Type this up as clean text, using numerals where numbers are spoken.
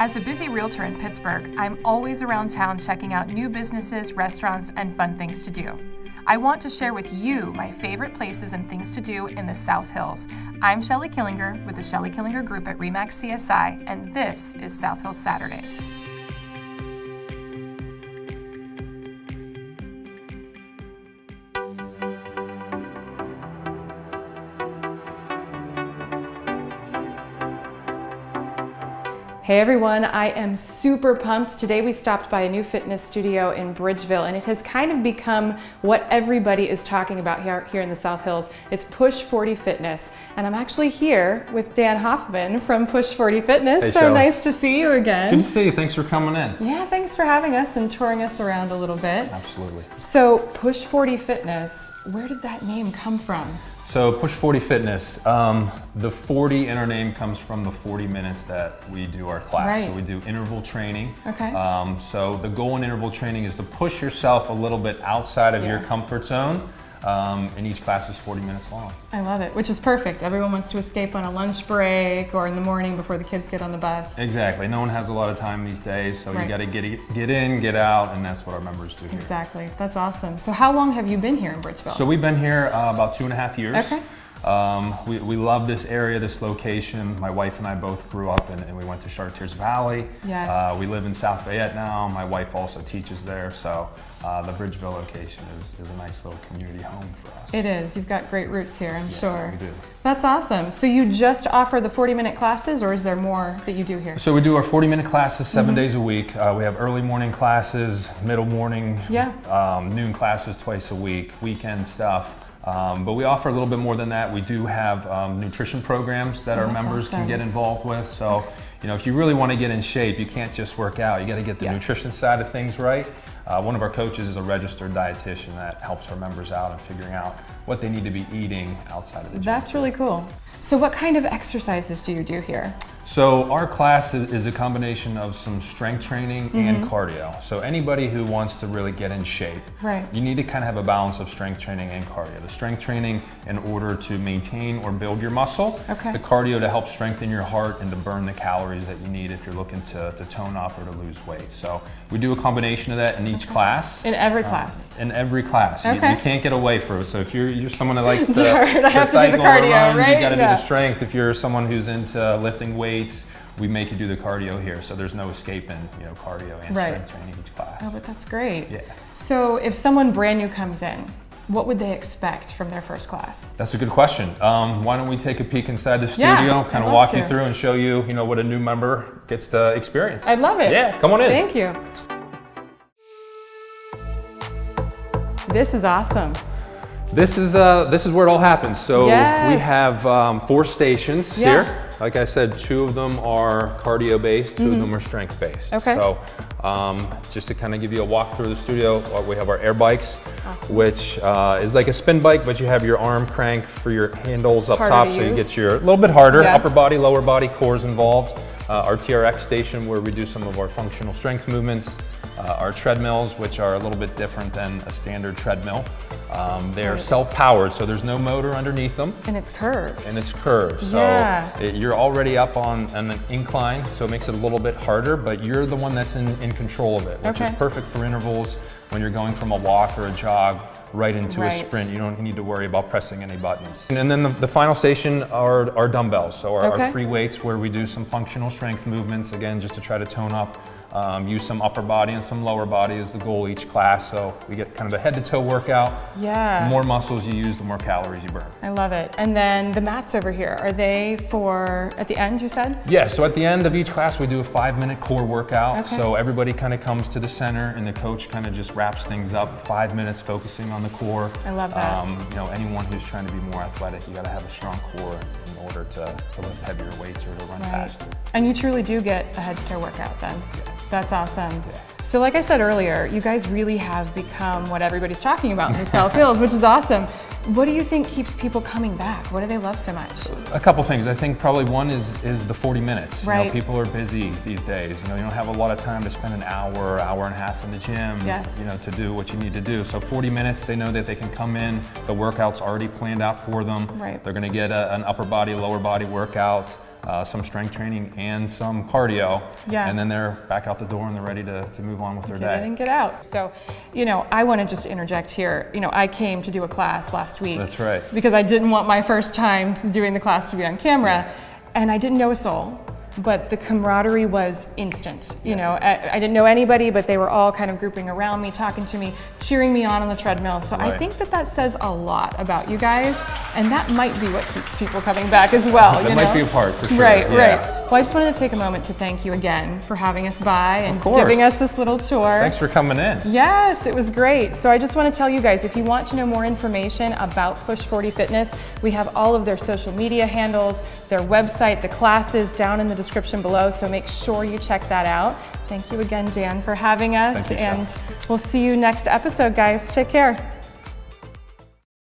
As a busy realtor in Pittsburgh, I'm always around town checking out new businesses, restaurants, and fun things to do. I want to share with you my favorite places and things to do in the South Hills. I'm Shelley Killinger with the Shelley Killinger Group at RE/MAX CSI, and this is South Hills Saturdays. Hey everyone, I am super pumped. Today we stopped by a new fitness studio in Bridgeville, and it has kind of become what everybody is talking about here in the South Hills. It's Push 40 Fitness, and I'm actually here with Dan Hoffman from Push 40 Fitness. Hey, so Shelley. Nice to see you again. Good to see you. Thanks for coming in. Yeah, thanks for having us and touring us around a little bit. Absolutely. So Push 40 Fitness, where did that name come from? So Push 40 Fitness, the 40 in our name comes from the 40 minutes that we do our class. Right. So we do interval training. Okay. So the goal in interval training is to push yourself a little bit outside of your comfort zone. And each class is 40 minutes long. I love it, which is perfect. Everyone wants to escape on a lunch break or in the morning before the kids get on the bus. Exactly. No one has a lot of time these days, so you got to get in, get out, and that's what our members do here. Exactly. That's awesome. So how long have you been here in Bridgeville? So we've been here about 2.5 years. Okay. We love this area, this location. My wife and I both grew up and we went to Chartiers Valley. Yes. We live in South Fayette now. My wife also teaches there, so the Bridgeville location is a nice little community home for us. It is. You've got great roots here, I'm sure. We do. That's awesome. So you just offer the 40-minute classes, or is there more that you do here? So we do our 40-minute classes 7 days a week. We have early morning classes, middle morning, noon classes twice a week, weekend stuff. But we offer a little bit more than that. We do have nutrition programs that our members can get involved with. So, you know, if you really want to get in shape, you can't just work out. You got to get the nutrition side of things right. One of our coaches is a registered dietitian that helps our members out in figuring out what they need to be eating outside of the gym. That's really cool. So what kind of exercises do you do here? So our class is a combination of some strength training and cardio. So anybody who wants to really get in shape, you need to kind of have a balance of strength training and cardio. The strength training in order to maintain or build your muscle. The cardio to help strengthen your heart and to burn the calories that you need if you're looking to tone up or to lose weight. So we do a combination of that in each class. In every class? In every class. You can't get away from it. So if you're someone that likes to cardio, cycle or run, right? you got to do the strength. If you're someone who's into lifting weights, we make you do the cardio here, so there's no escaping, you know, cardio and strength training each class. Oh, but that's great. Yeah. So if someone brand new comes in, what would they expect from their first class? That's a good question. Why don't we take a peek inside the studio, kind of walk you through and show you, you know, what a new member gets to experience. I'd love it. Yeah, come on in. Thank you. This is awesome. This is where it all happens. So we have 4 stations here. Like I said, 2 of them are cardio based, 2 of them are strength based. So just to kind of give you a walk through the studio, we have our air bikes, which is like a spin bike, but you have your arm crank for your handles up top, so you get your a little bit harder, upper body, lower body cores involved. Our TRX station, where we do some of our functional strength movements. Our treadmills, which are a little bit different than a standard treadmill. They're self-powered, so there's no motor underneath them. And it's curved. So you're already up on an incline, so it makes it a little bit harder, but you're the one that's in control of it, which is perfect for intervals when you're going from a walk or a jog right into a sprint. You don't need to worry about pressing any buttons. And then the final station are our dumbbells, so our free weights, where we do some functional strength movements, again, just to try to tone up. Use some upper body and some lower body is the goal each class, so we get kind of a head to toe workout. The more muscles you use, the more calories you burn. I love it. And then the mats over here, are they for at the end, you said? Yeah, so at the end of each class we do a 5-minute core workout. So everybody kind of comes to the center and the coach kind of just wraps things up, 5 minutes focusing on the core. I love that. You know, anyone who's trying to be more athletic, you got to have a strong core in order to lift heavier weights or to run faster. And you truly do get a head to toe workout then. That's awesome. So like I said earlier, you guys really have become what everybody's talking about in the South Hills, which is awesome. What do you think keeps people coming back? What do they love so much? A couple things. I think probably one is the 40 minutes. You know, people are busy these days. You know, you don't have a lot of time to spend an hour and a half in the gym, you know, to do what you need to do. So 40 minutes, they know that they can come in, the workout's already planned out for them. They're gonna get an upper body, lower body workout. some strength training and some cardio. Yeah. And then they're back out the door and they're ready to move on with their day. Get in and get out. So, you know, I want to just interject here. You know, I came to do a class last week. That's right. Because I didn't want my first time doing the class to be on camera, and I didn't know a soul. But the camaraderie was instant. You know, I didn't know anybody, but they were all kind of grouping around me, talking to me, cheering me on the treadmill. So I think that says a lot about you guys, and that might be what keeps people coming back as well. That might be a part, for sure. Right. Well, I just wanted to take a moment to thank you again for having us by and giving us this little tour. Thanks for coming in. Yes, it was great. So I just want to tell you guys, if you want to know more information about Push 40 Fitness, we have all of their social media handles, their website, the classes down in the description below, so make sure you check that out. Thank you again, Dan, for having us, Thank you, and we'll see you next episode, guys. Take care.